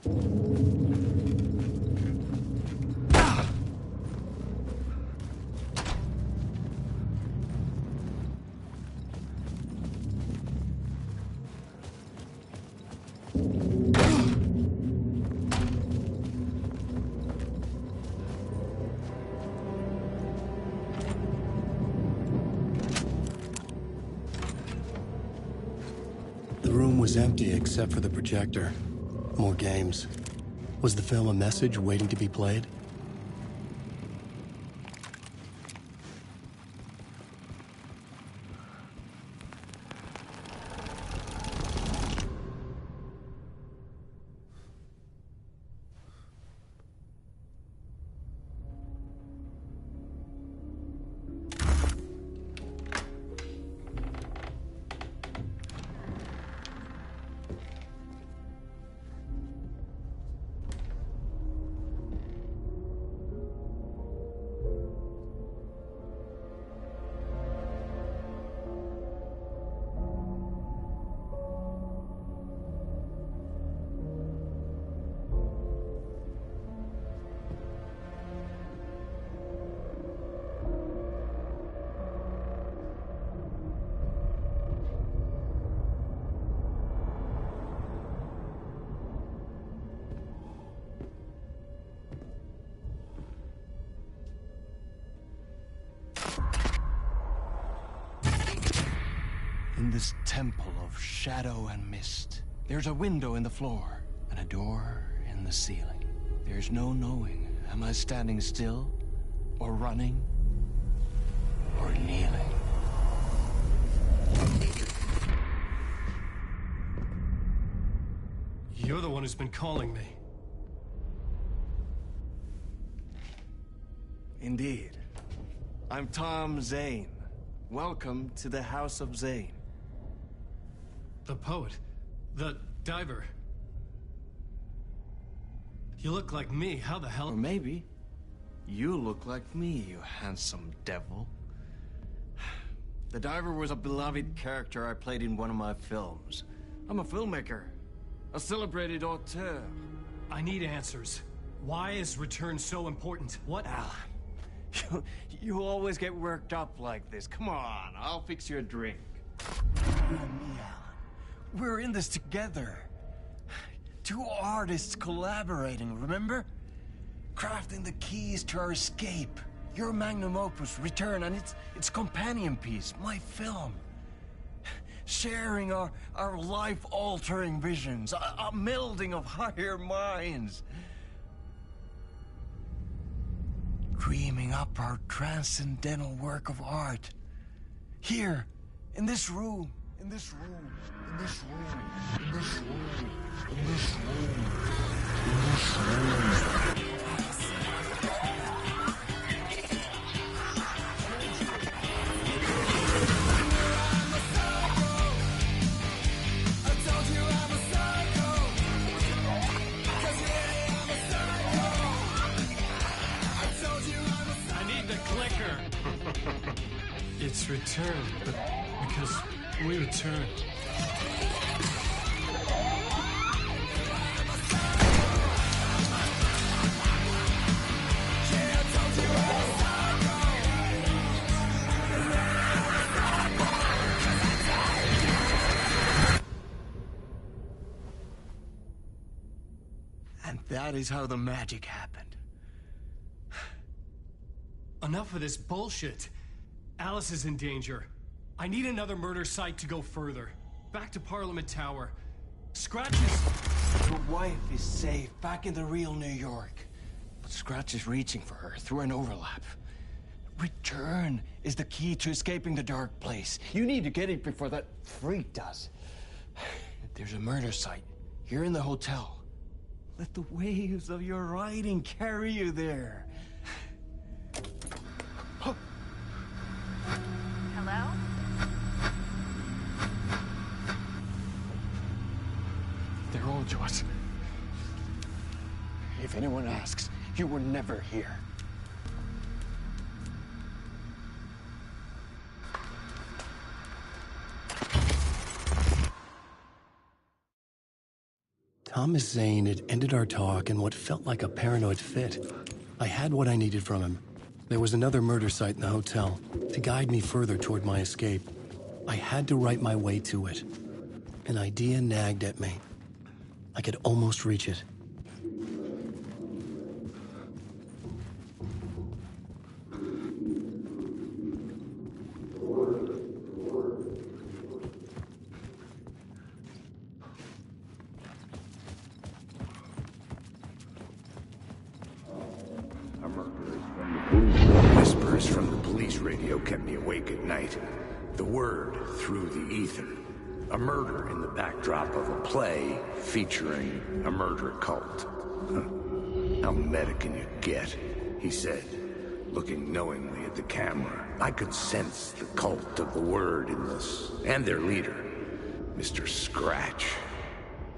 The room was empty except for the projector. More games. Was the film a message waiting to be played? In this temple of shadow and mist, there's a window in the floor and a door in the ceiling. There's no knowing, am I standing still, or running, or kneeling? You're the one who's been calling me. Indeed. I'm Tom Zane. Welcome to the House of Zane. The poet. The diver. You look like me. How the hell? Or maybe you look like me, you handsome devil. The diver was a beloved character I played in one of my films. I'm a filmmaker, a celebrated auteur. I need answers. Why is Return so important? What? Alan, you always get worked up like this. Come on, I'll fix you a drink. You and me, Alan. We're in this together. Two artists collaborating, remember? Crafting the keys to our escape. Your magnum opus, Return, and its companion piece, my film. Sharing our life-altering visions, a melding of higher minds. Dreaming up our transcendental work of art. Here, in this room, in this room, in this room, in this room, in this room, in this room. It's Return, but because we return. And that is how the magic happened. Enough of this bullshit. Alice is in danger. I need another murder site to go further. Back to Parliament Tower. Scratch is... Your wife is safe, back in the real New York. But Scratch is reaching for her through an overlap. Return is the key to escaping the dark place. You need to get it before that freak does. There's a murder site here in the hotel. Let the waves of your writing carry you there. Hello? They're all yours. If anyone asks, you were never here. Thomas Zane had ended our talk in what felt like a paranoid fit. I had what I needed from him. There was another murder site in the hotel to guide me further toward my escape. I had to write my way to it. An idea nagged at me. I could almost reach it. Whispers from the police radio kept me awake at night. The word through the ether. A murder in the backdrop of a play featuring a murder cult. Huh. How meta can you get? He said, looking knowingly at the camera. I could sense the cult of the word in this, and their leader, Mr. Scratch.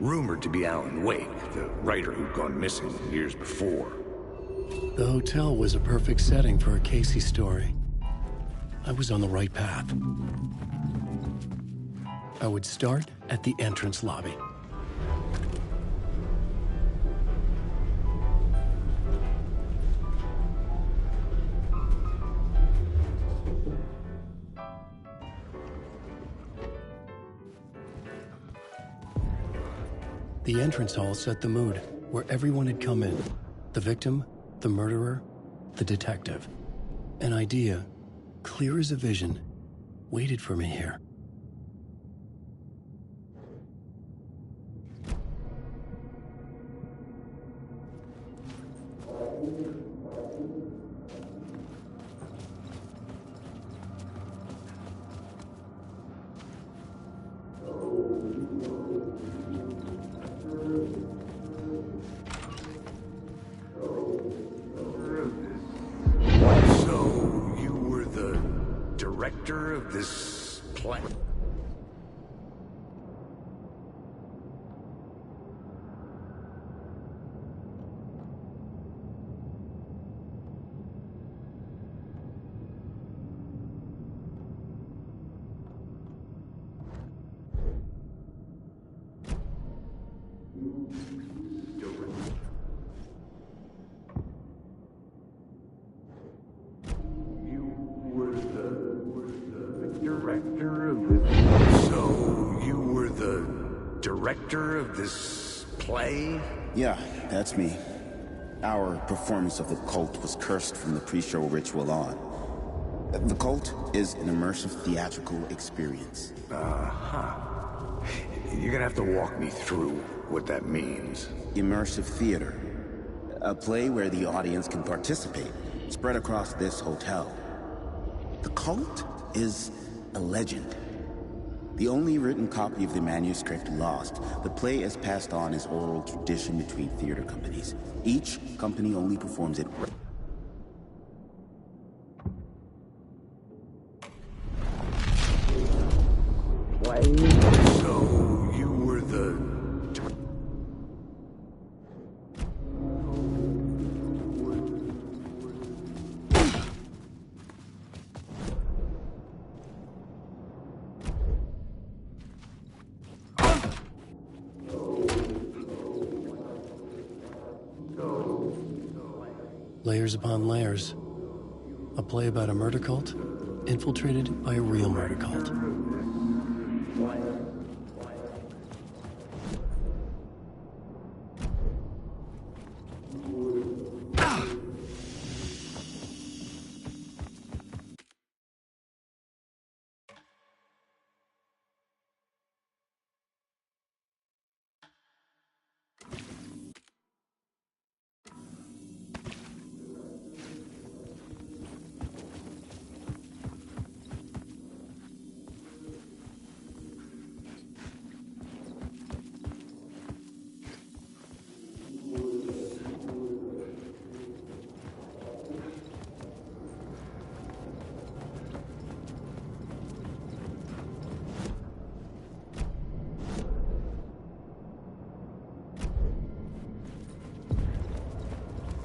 Rumored to be Alan Wake, the writer who'd gone missing years before. The hotel was a perfect setting for a Casey story. I was on the right path. I would start at the entrance lobby. The entrance hall set the mood, where everyone had come in. The victim, the murderer, the detective. An idea, clear as a vision, waited for me here. Of this play. Director of this play? Yeah, that's me. Our performance of the cult was cursed from the pre-show ritual on. The cult is an immersive theatrical experience. You're gonna have to walk me through what that means. Immersive theater. A play where the audience can participate, spread across this hotel. The cult is a legend. The only written copy of the manuscript lost, the play is passed on as oral tradition between theater companies. Each company only performs it. So, you were the... Layers upon layers. A play about a murder cult, infiltrated by a real murder cult.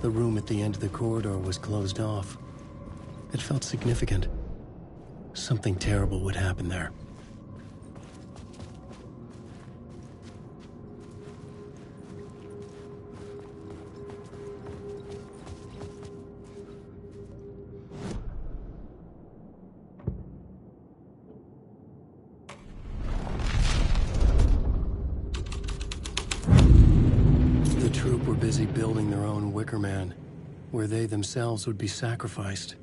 The room at the end of the corridor was closed off. It felt significant. Something terrible would happen there. troop were busy building their own Wicker Man, where they themselves would be sacrificed.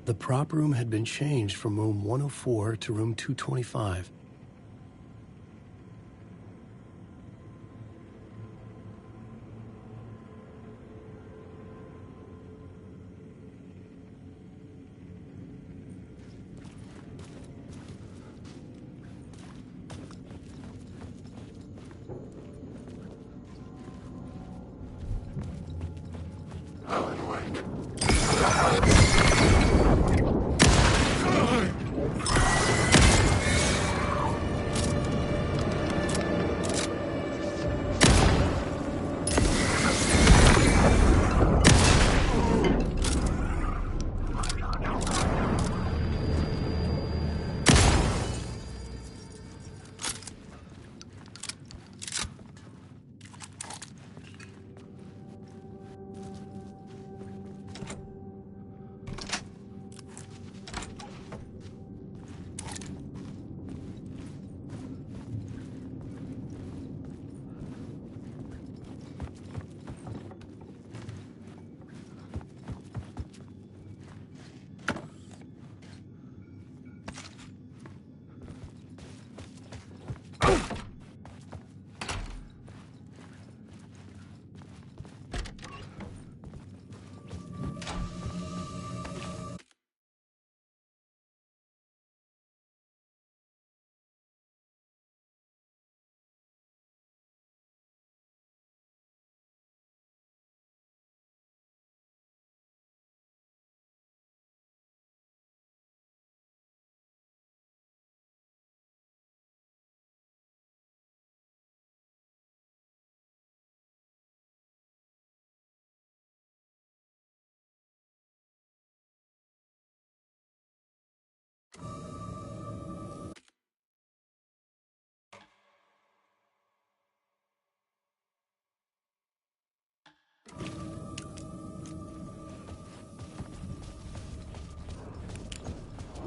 The prop room had been changed from room 104 to room 225.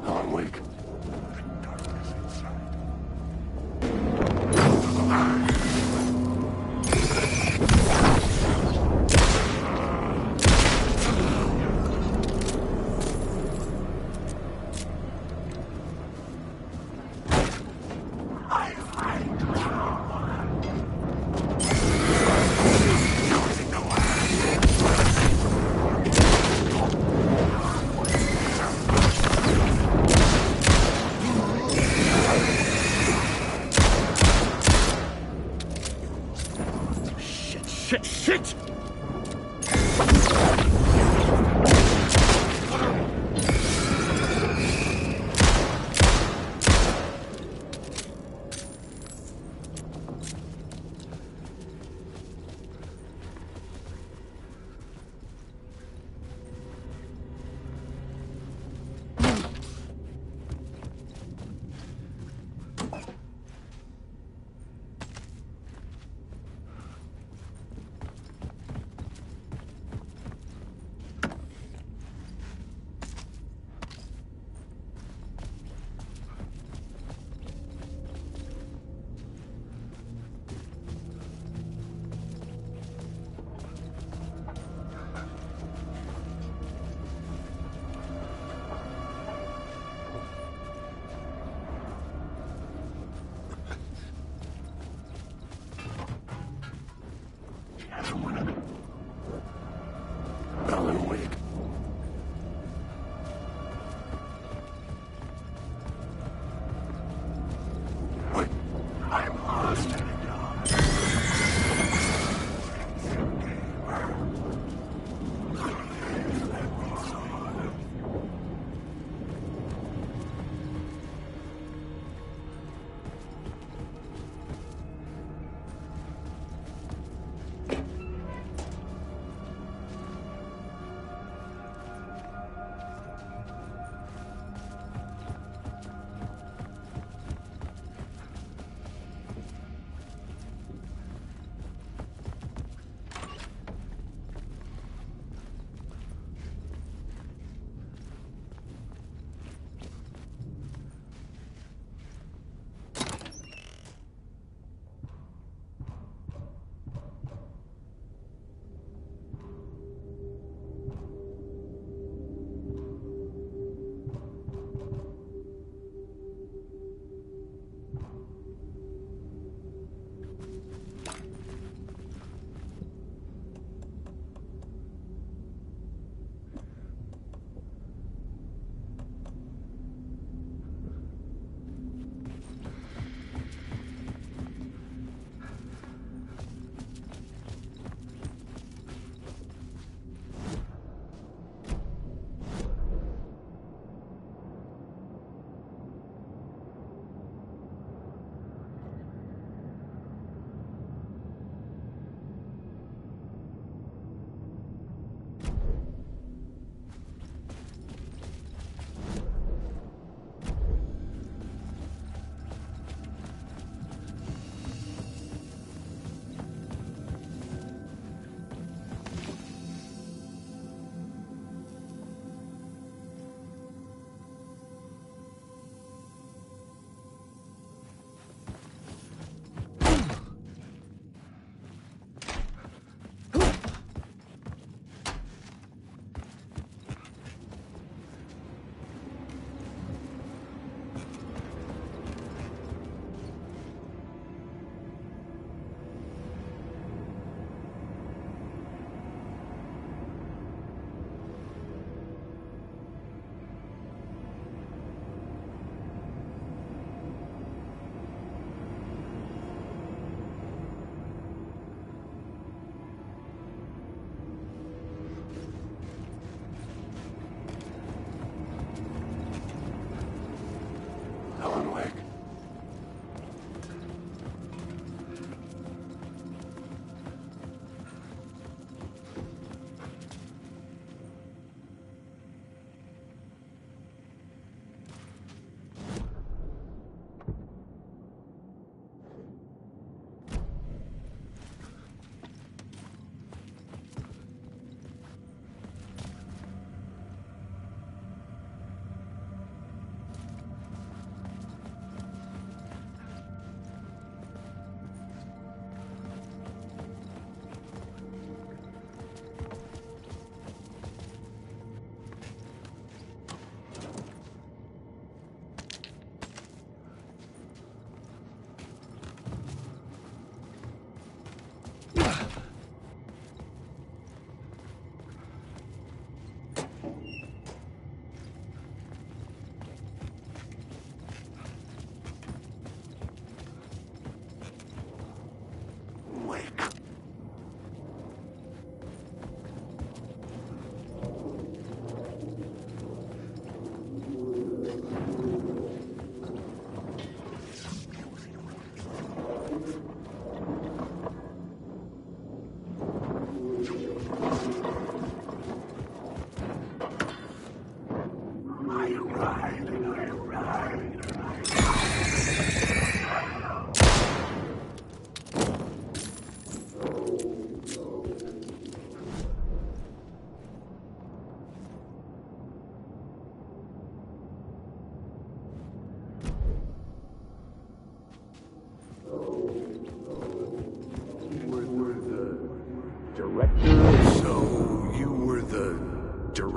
On, Wake. Shit!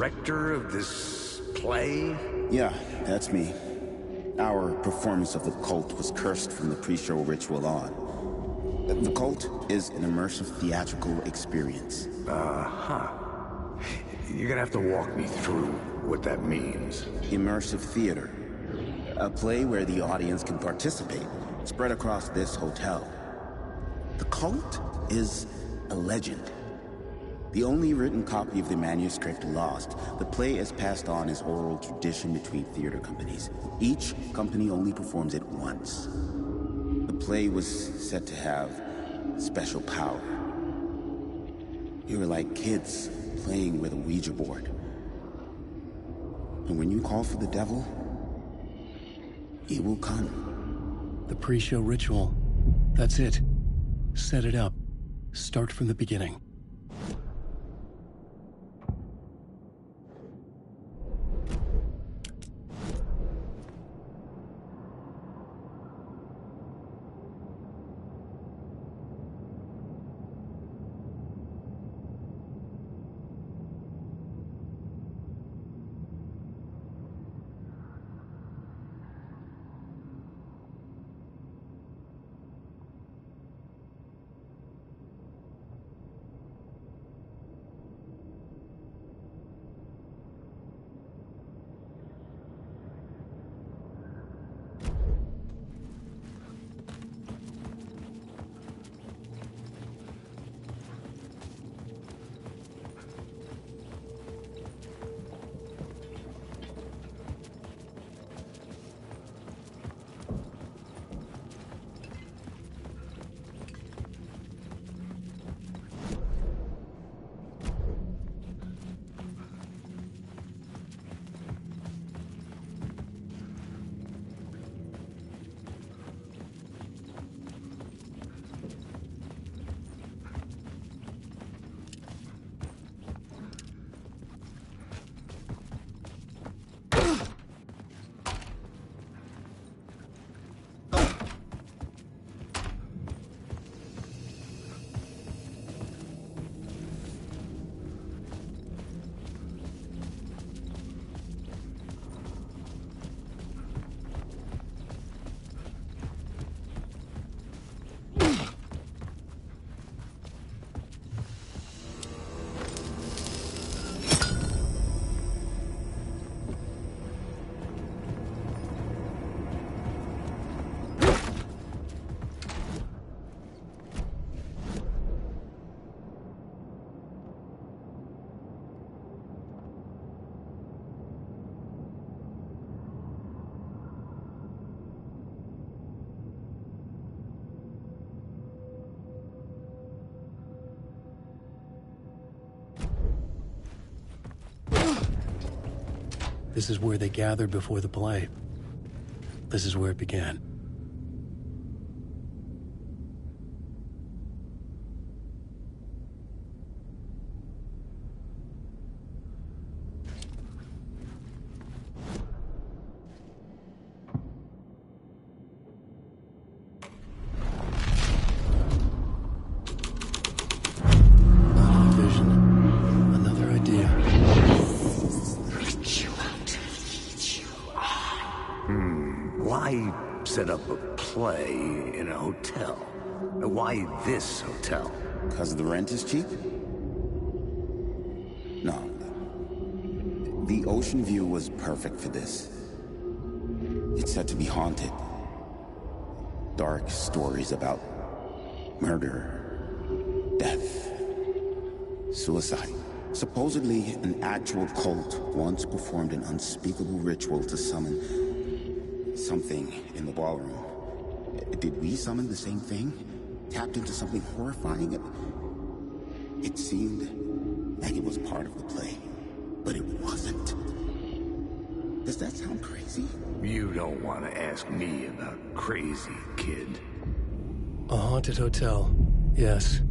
director of this play? Yeah, that's me. Our performance of the cult was cursed from the pre-show ritual on. The cult is an immersive theatrical experience. Uh-huh. You're gonna have to walk me through what that means. Immersive theater. A play where the audience can participate, spread across this hotel. The cult is a legend. The only written copy of the manuscript lost, the play is passed on as oral tradition between theater companies. Each company only performs it once. The play was said to have special power. We were like kids playing with a Ouija board. And when you call for the devil, he will come. The pre-show ritual. That's it. Set it up. Start from the beginning. This is where they gathered before the play. This is where it began. Another vision. Another idea. Why set up a play in a hotel? Why this hotel? Because the rent is cheap? No. The ocean view was perfect for this. It's said to be haunted. Dark stories about murder, death, suicide. Supposedly, an actual cult once performed an unspeakable ritual to summon something in the ballroom. Did we summon the same thing? Tapped into something horrifying? It seemed like it was part of the play, but it wasn't. Does that sound crazy? You don't want to ask me about crazy, kid. A haunted hotel. Yes.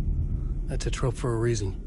That's a trope for a reason.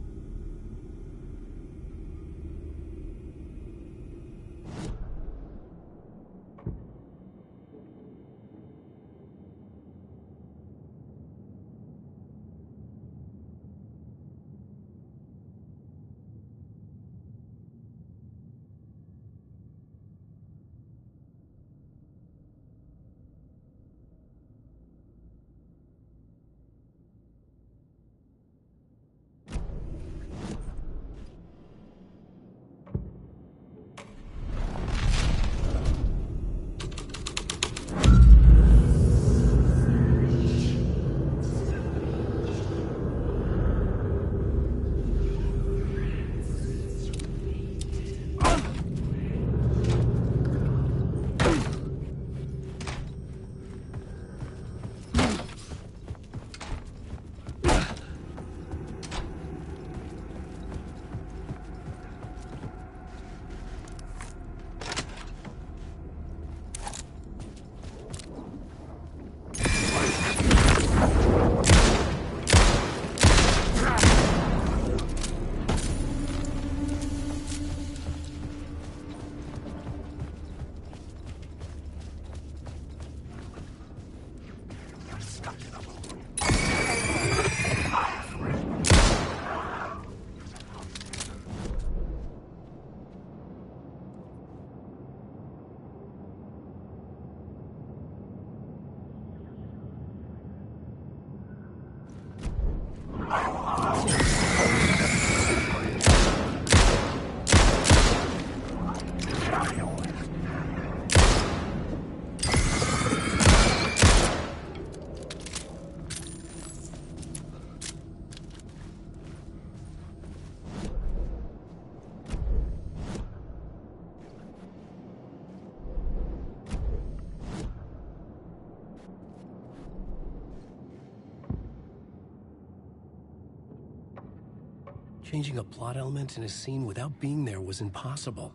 changing a plot element in a scene without being there was impossible.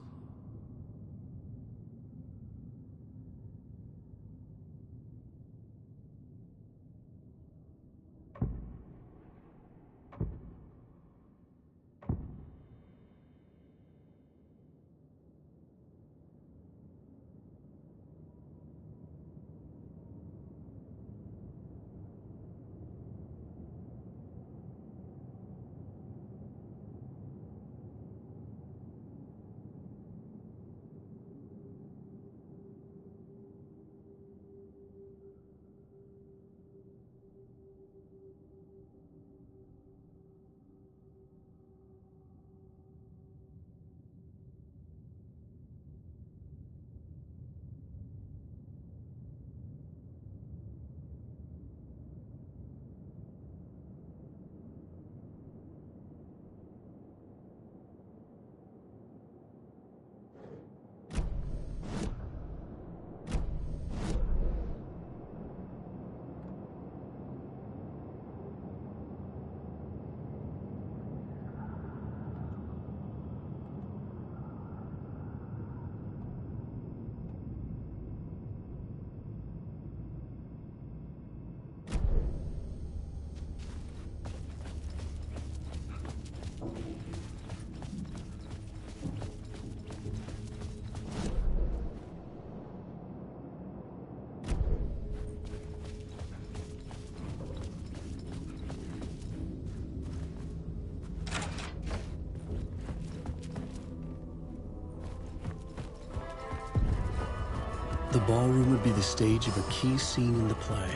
The ballroom would be the stage of a key scene in the play.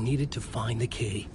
needed to find the key.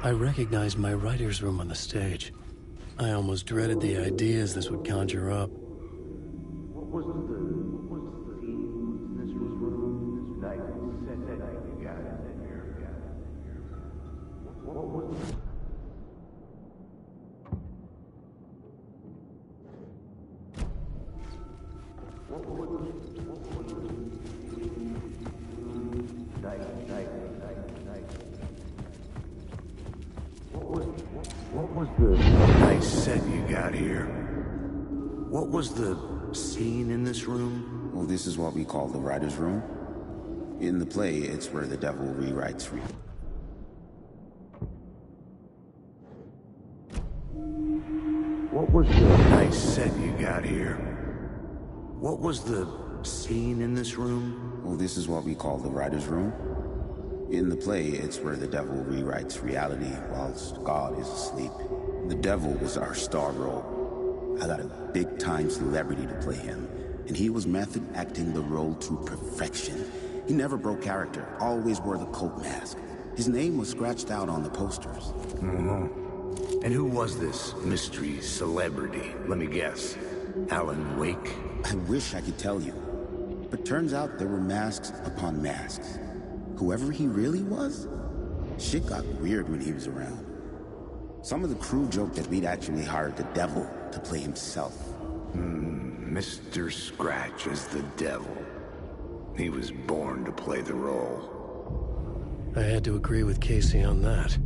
I recognized my writer's room on the stage. I almost dreaded the ideas this would conjure up. What was the scene in this room? Night said you got it here. What was the... What was the nice set you got here? What was the scene in this room? Well, this is what we call the writer's room. In the play, it's where the devil rewrites What was the nice set you got here? What was the scene in this room? Well, this is what we call the writer's room. In the play, it's where the devil rewrites reality whilst God is asleep. The devil was our star role. I got a big-time celebrity to play him, and he was method acting the role to perfection. He never broke character, always wore the cult mask. His name was scratched out on the posters. And who was this mystery celebrity? Let me guess. Alan Wake? I wish I could tell you, but turns out there were masks upon masks. Whoever he really was, shit got weird when he was around. Some of the crew joked that we'd actually hired the devil to play himself. Mr. Scratch is the devil. He was born to play the role. I had to agree with Casey on that.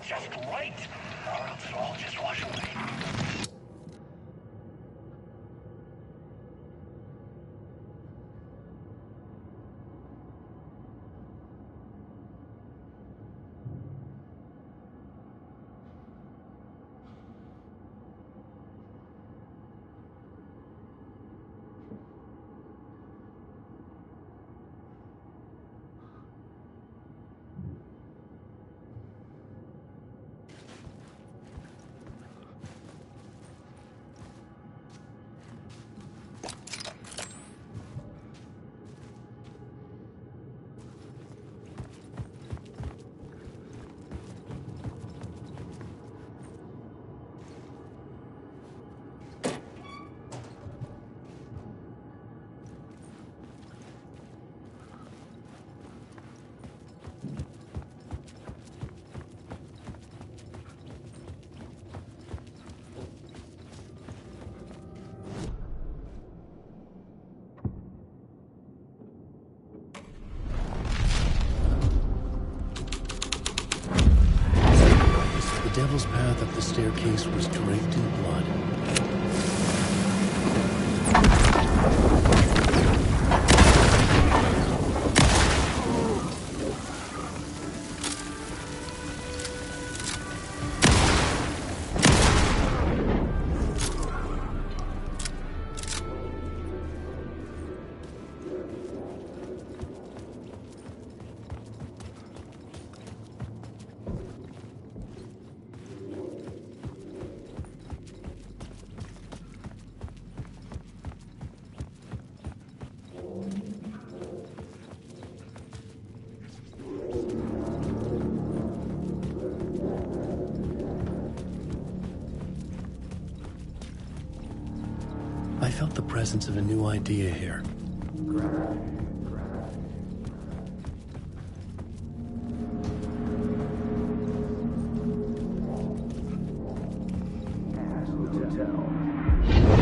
just right, or else it'll all just wash away. The devil's path up the staircase was draped in blood. I felt the presence of a new idea here.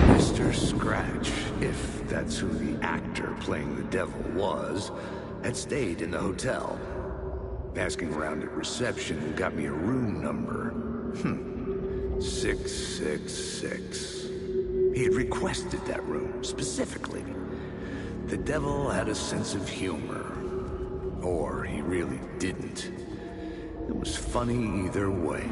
Mr. Scratch, if that's who the actor playing the devil was, had stayed in the hotel. Asking around at reception got me a room number. 666. He had requested that room, specifically. The devil had a sense of humor. Or he really didn't. It was funny either way.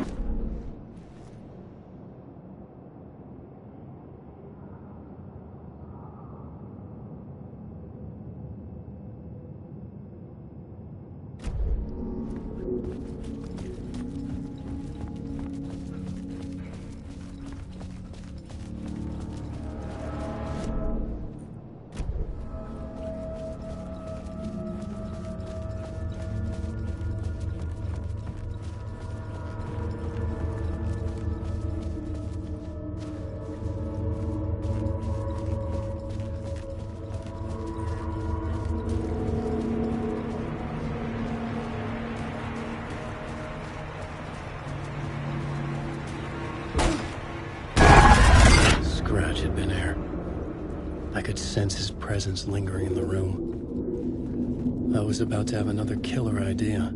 Scratch had been here. I could sense his presence lingering in the room. I was about to have another killer idea.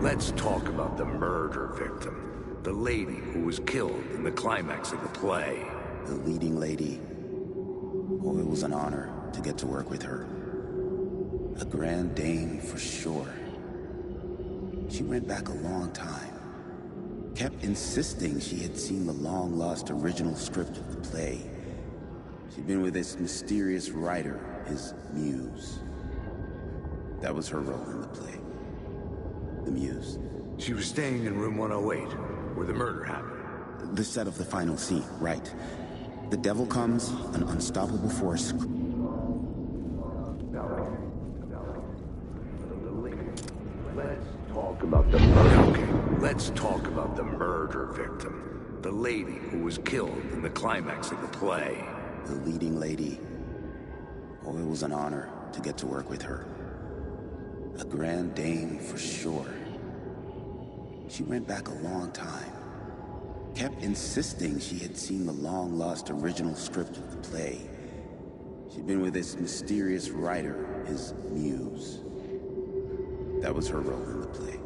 Let's talk about the murder victim. The lady who was killed in the climax of the play. The leading lady. Oh, it was an honor to get to work with her. A grand dame for sure. She went back a long time. Kept insisting she had seen the long-lost original script of the play. She'd been with this mysterious writer, his muse. That was her role in the play. The muse. She was staying in room 108, where the murder happened. The set of the final scene, right. The devil comes, an unstoppable force. Let's talk about the murder. Okay, let's talk about the murder victim. The lady who was killed in the climax of the play. The leading lady. Oh, it was an honor to get to work with her. A grand dame for sure. She went back a long time. Kept insisting she had seen the long-lost original script of the play. She'd been with this mysterious writer, his muse. That was her role in the play.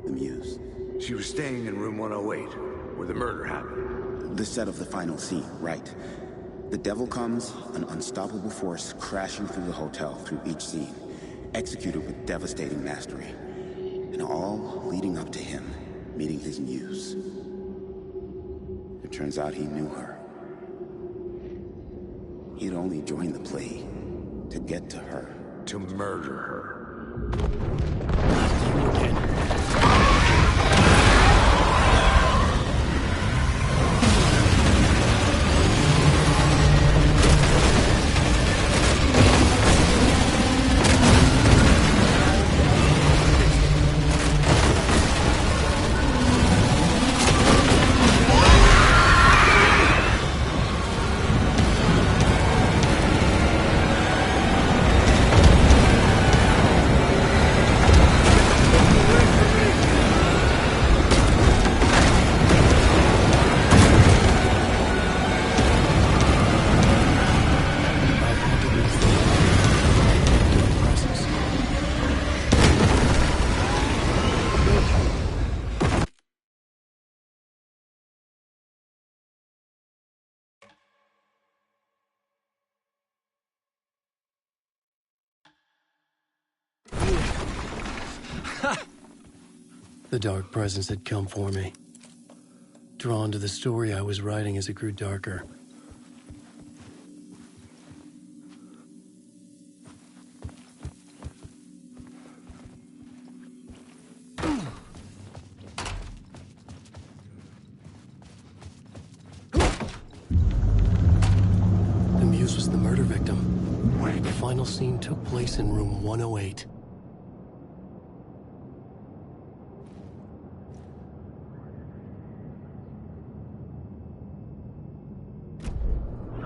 The muse. She was staying in room 108, where the murder happened. The set of the final scene, right. The devil comes, an unstoppable force crashing through the hotel through each scene, executed with devastating mastery. And all leading up to him meeting his muse. It turns out he knew her. He'd only joined the play to get to her. To murder her. The dark presence had come for me. Drawn to the story I was writing as it grew darker. The muse was the murder victim. The final scene took place in room 108.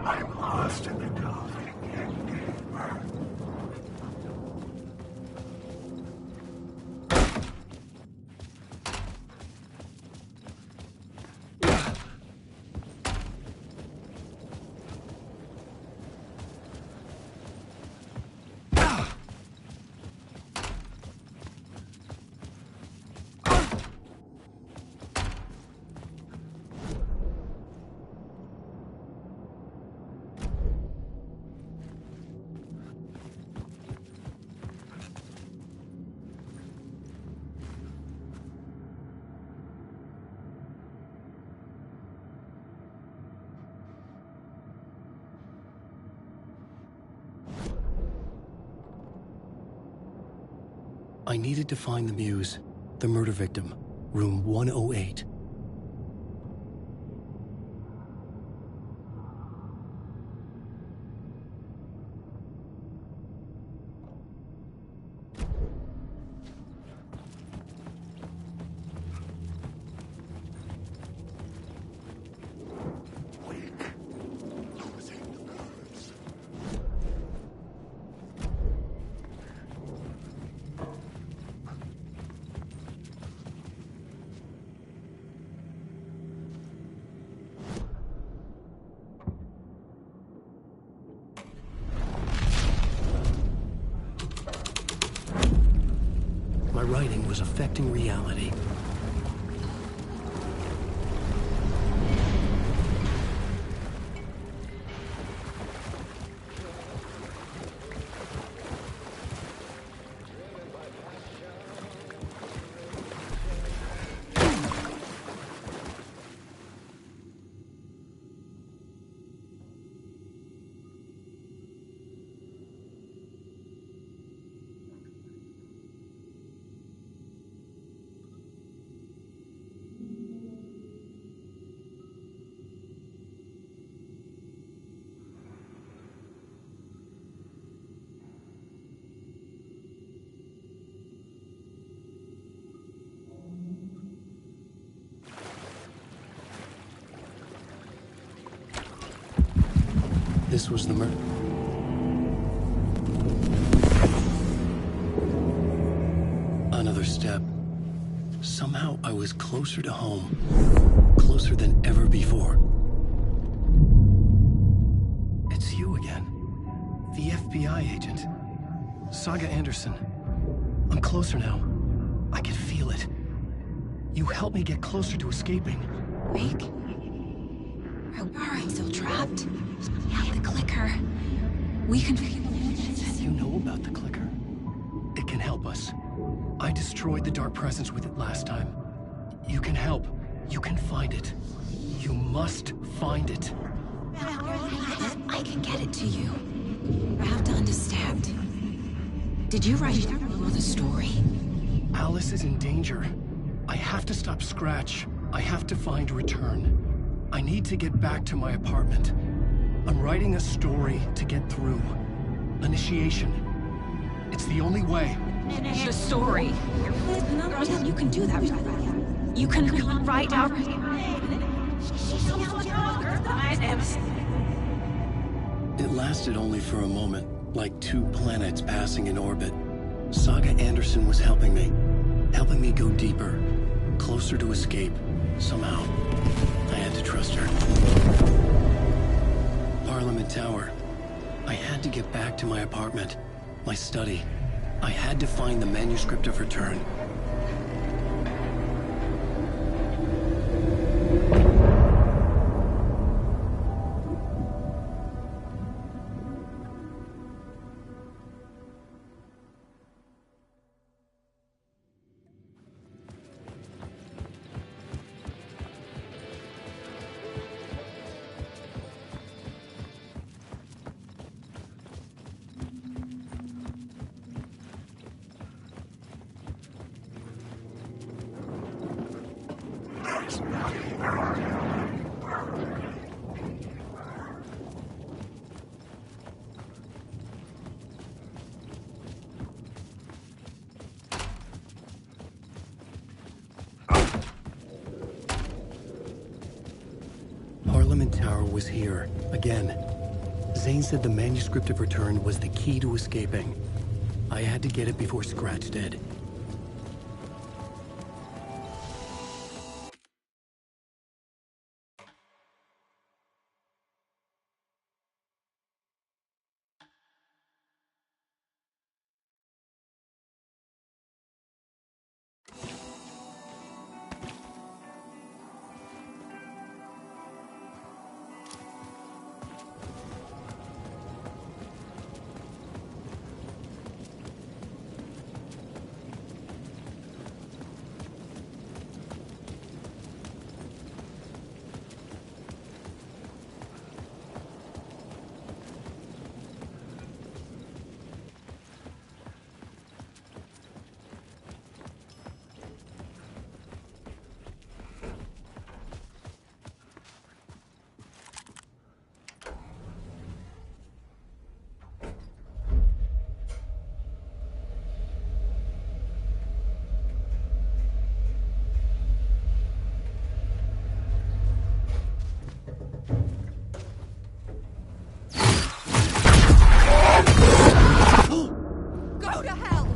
I'm lost in the delving. I needed to find the muse, the murder victim, room 108. My writing was affecting reality. This was the murder. Another step. Something Somehow I was closer to home. Closer than ever before. It's you again. The FBI agent. Saga Anderson. I'm closer now. I can feel it. You helped me get closer to escaping. Wake? Are I still trapped? I have the clicker. We can figure this. You know about the clicker. It can help us. I destroyed the dark presence with it last time. You can help. You can find it. You must find it. I can get it to you. You have to understand. Did you write the story? Alice is in danger. I have to stop Scratch. I have to find Return. I need to get back to my apartment. I'm writing a story to get through. Initiation. It's the only way. The story. You can do that. You can write out. It lasted only for a moment, like two planets passing in orbit. Saga Anderson was helping me go deeper, closer to escape. Somehow, I had to trust her. Parliament Tower. I had to get back to my apartment, my study. I had to find the manuscript of Return. Parliament Tower was here, again. Zane said the manuscript of Return was the key to escaping. I had to get it before Scratch did. Go to hell!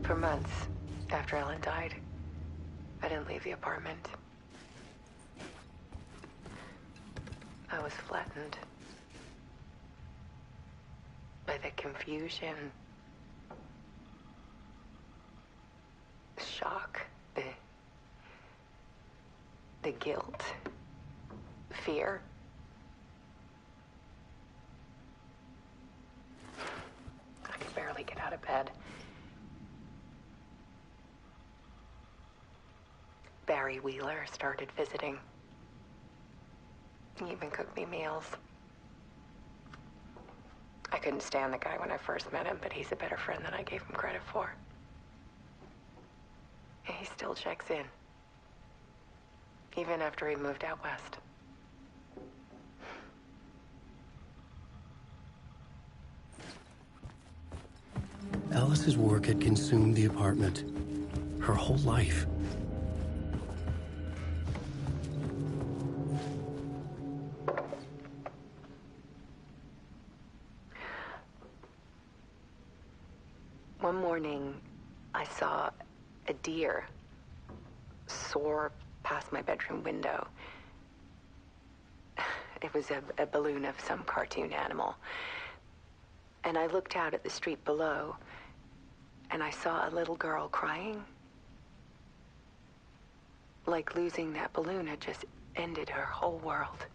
For months after Ellen died, I didn't leave the apartment. I was flattened by the confusion, the shock, the guilt, fear. I could barely get out of bed. Barry Wheeler started visiting. He even cooked me meals. I couldn't stand the guy when I first met him, but he's a better friend than I gave him credit for. And he still checks in. Even after he moved out west. Alice's work had consumed the apartment. Her whole life. One morning, I saw a deer soar past my bedroom window. It was a balloon of some cartoon animal. And I looked out at the street below, and I saw a little girl crying. Like losing that balloon had just ended her whole world.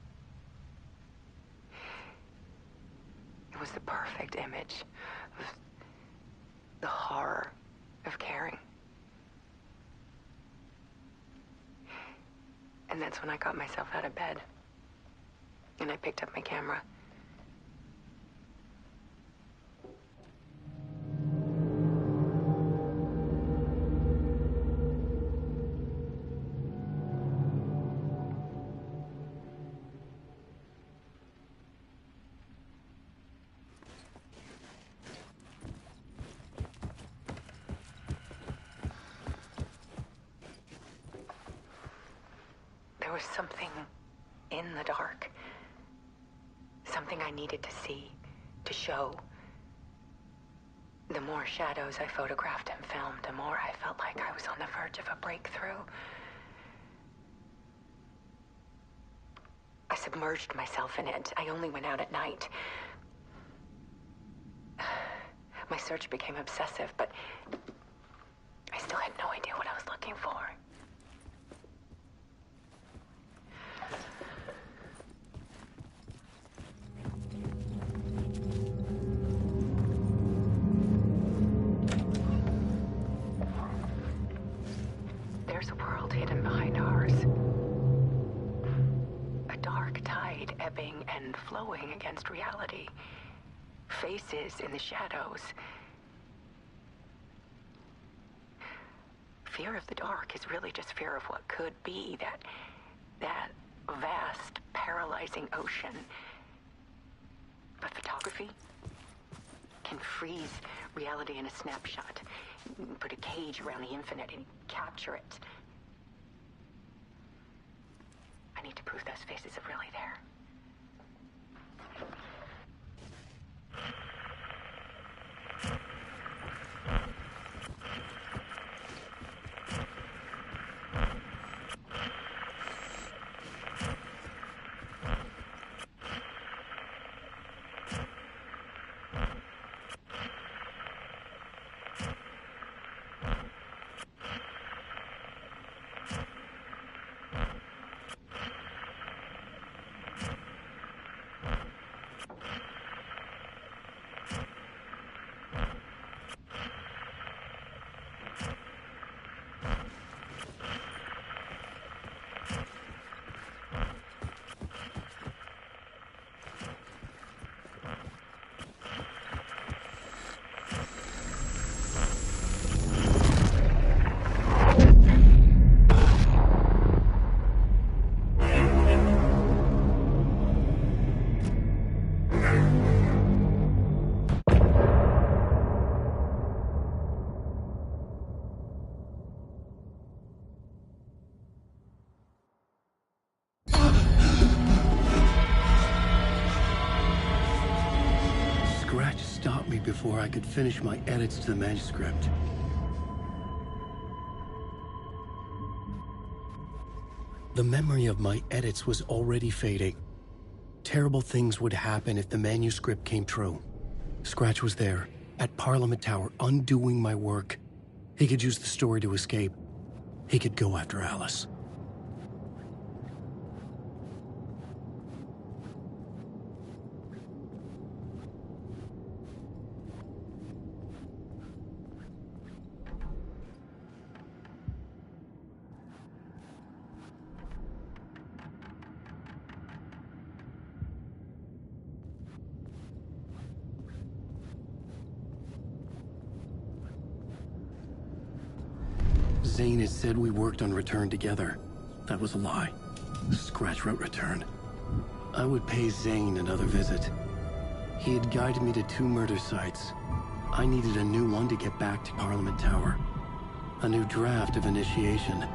It was the perfect image of the horror of caring. And that's when I got myself out of bed. And I picked up my camera. There was something in the dark. Something I needed to see, to show. The more shadows I photographed and filmed, the more I felt like I was on the verge of a breakthrough. I submerged myself in it. I only went out at night. My search became obsessive, but I still had no idea what I was looking for. There's a world hidden behind ours. A dark tide ebbing and flowing against reality. Faces in the shadows. Fear of the dark is really just fear of what could be, that vast, paralyzing ocean. But photography can freeze reality in a snapshot. Put a cage around the infinite and capture it. I need to prove those faces are really there. Scratch stopped me before I could finish my edits to the manuscript. The memory of my edits was already fading. Terrible things would happen if the manuscript came true. Scratch was there, at Parliament Tower, undoing my work. He could use the story to escape. He could go after Alice. Zane had said we worked on Return together. That was a lie. Scratch wrote Return. I would pay Zane another visit. He had guided me to 2 murder sites. I needed a new one to get back to Parliament Tower. A new draft of initiation.